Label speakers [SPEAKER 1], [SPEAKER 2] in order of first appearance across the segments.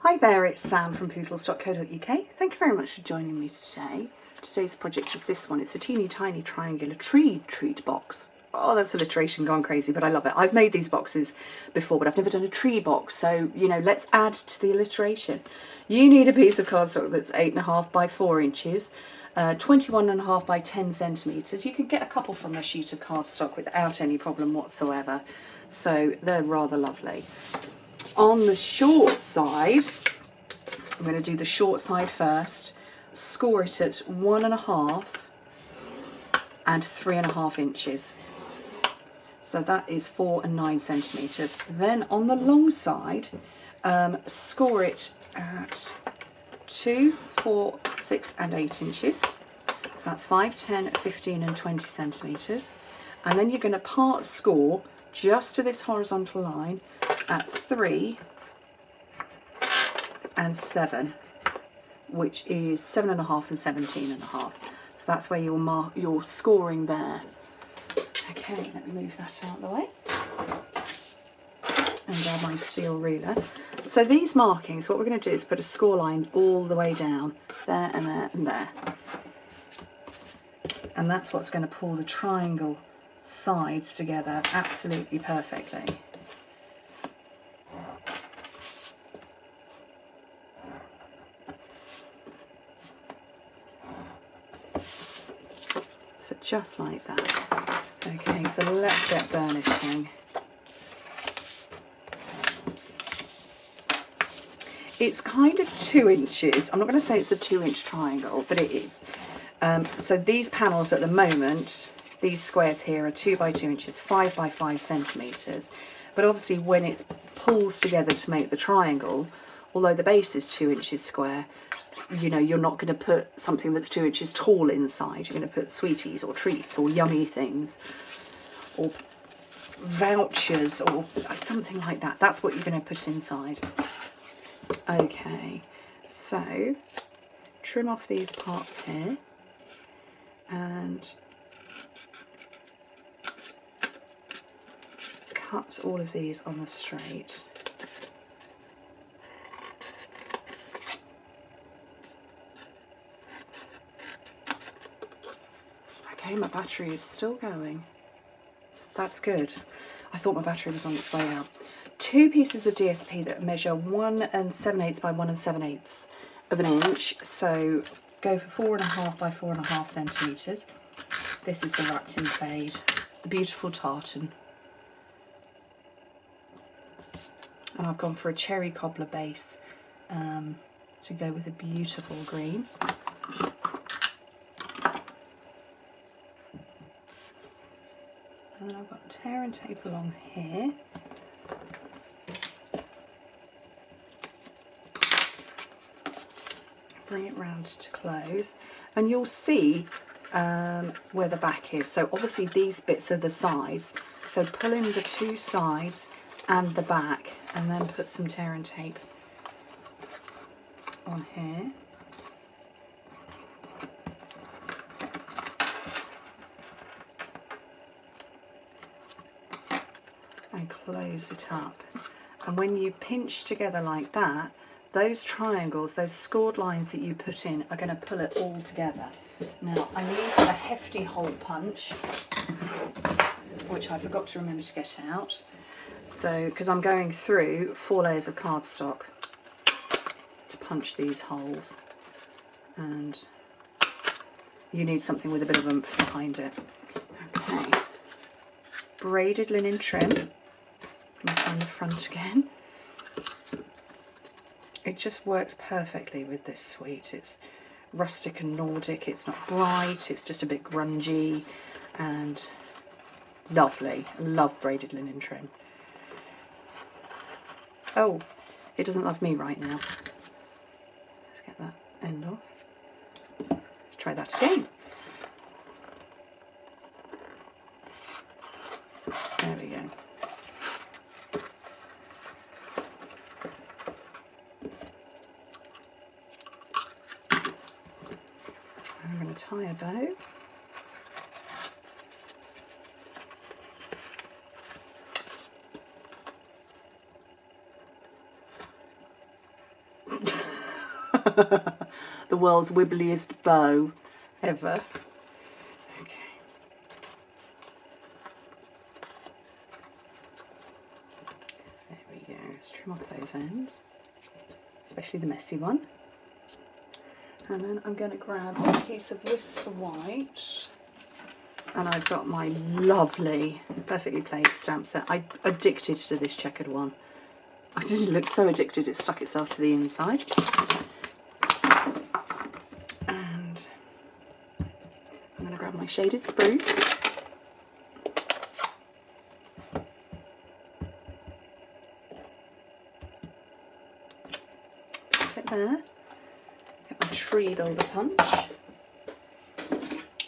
[SPEAKER 1] Hi there, it's Sam from poodles.co.uk. Thank you very much for joining me today. Today's project is this one. It's a teeny tiny triangular tree treat box. Oh, that's alliteration gone crazy, but I love it. I've made these boxes before, but I've never done a tree box, so, you know, let's add to the alliteration. You need a piece of cardstock that's 8.5 by 4 inches, 21.5 by 10 centimetres. You can get a couple from a sheet of cardstock without any problem whatsoever, so they're rather lovely. On the short side, I'm going to do the short side first, score it at 1.5 and 3.5 inches. So that is 4 and 9 centimetres. Then on the long side, score it at 2, 4, 6 and 8 inches. So that's 5, 10, 15 and 20 centimetres. And then you're going to part score just to this horizontal line at 3 and 7, which is 7.5 and 17.5. So that's where you'll mark your scoring there. Okay, let me move that out of the way and grab my steel ruler. So these markings, what we're going to do is put a score line all the way down, there and there and there. And that's what's going to pull the triangle sides together absolutely perfectly. So just like that. Okay, so let's get burnishing. It's kind of 2 inches. I'm not going to say it's a 2-inch triangle, but it is. So these panels at the moment, these squares here are 2 by 2 inches, 5 by 5 centimetres. But obviously when it pulls together to make the triangle, although the base is 2 inches square, you know, you're not going to put something that's 2 inches tall inside. You're going to put sweeties or treats or yummy things or vouchers or something like that. That's what you're going to put inside. Okay, so trim off these parts here and cut all of these on the straight. Okay, my battery is still going. That's good. I thought my battery was on its way out. 2 pieces of DSP that measure 1 7/8 by 1 7/8 of an inch. So go for 4.5 by 4.5 centimetres. This is the wrapped in Plaid, the beautiful tartan. And I've gone for a cherry cobbler base to go with a beautiful green. And then I've got tear and tape along here. Bring it round to close, and you'll see where the back is. So obviously these bits are the sides. So pull in the 2 sides and the back, and then put some tear and tape on here. And close it up. And when you pinch together like that, those triangles, those scored lines that you put in are going to pull it all together. Now I need a hefty hole punch, which I forgot to remember to get out. So, because I'm going through 4 layers of cardstock to punch these holes, and you need something with a bit of oomph behind it. Okay, braided linen trim. From the front again. It just works perfectly with this suite. It's rustic and Nordic, it's not bright, it's just a bit grungy and lovely. I love braided linen trim. Oh, it doesn't love me right now. Let's get that end off. Let's try that again. There we go. I'm going to tie a bow. The world's wibbliest bow ever. Okay. There we go. Let's trim off those ends, especially the messy one. And then I'm going to grab a piece of Whisper White. And I've got my lovely, perfectly plaid stamp set. I'm addicted to this checkered one. I didn't look so addicted, it stuck itself to the inside. And I'm going to grab my shaded spruce. Put it there. Get my treed older punch.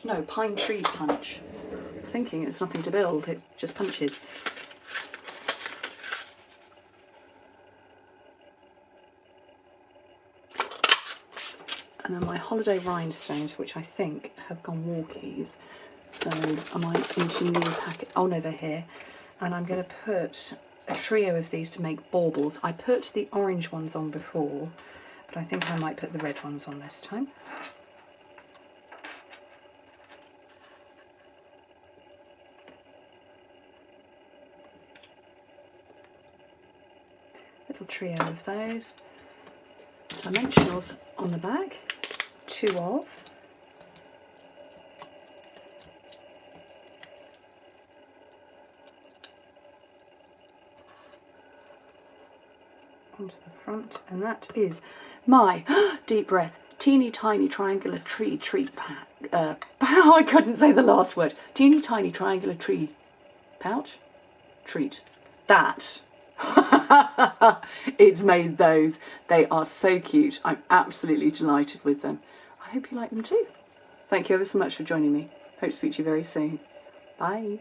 [SPEAKER 1] No, pine tree punch. I'm thinking it's nothing to build, it just punches. And then my holiday rhinestones, which I think have gone walkies. So I might need to new packet. Oh no, they're here. And I'm going to put a trio of these to make baubles. I put the orange ones on before, but I think I might put the red ones on this time. Little trio of those. Dimensionals on the back, 2 of. Onto the front, and that is my deep breath, teeny tiny triangular tree treat pouch. I couldn't say the last word. Teeny tiny triangular tree pouch treat. That. It's made those. They are so cute. I'm absolutely delighted with them. I hope you like them too. Thank you ever so much for joining me. Hope to speak to you very soon. Bye.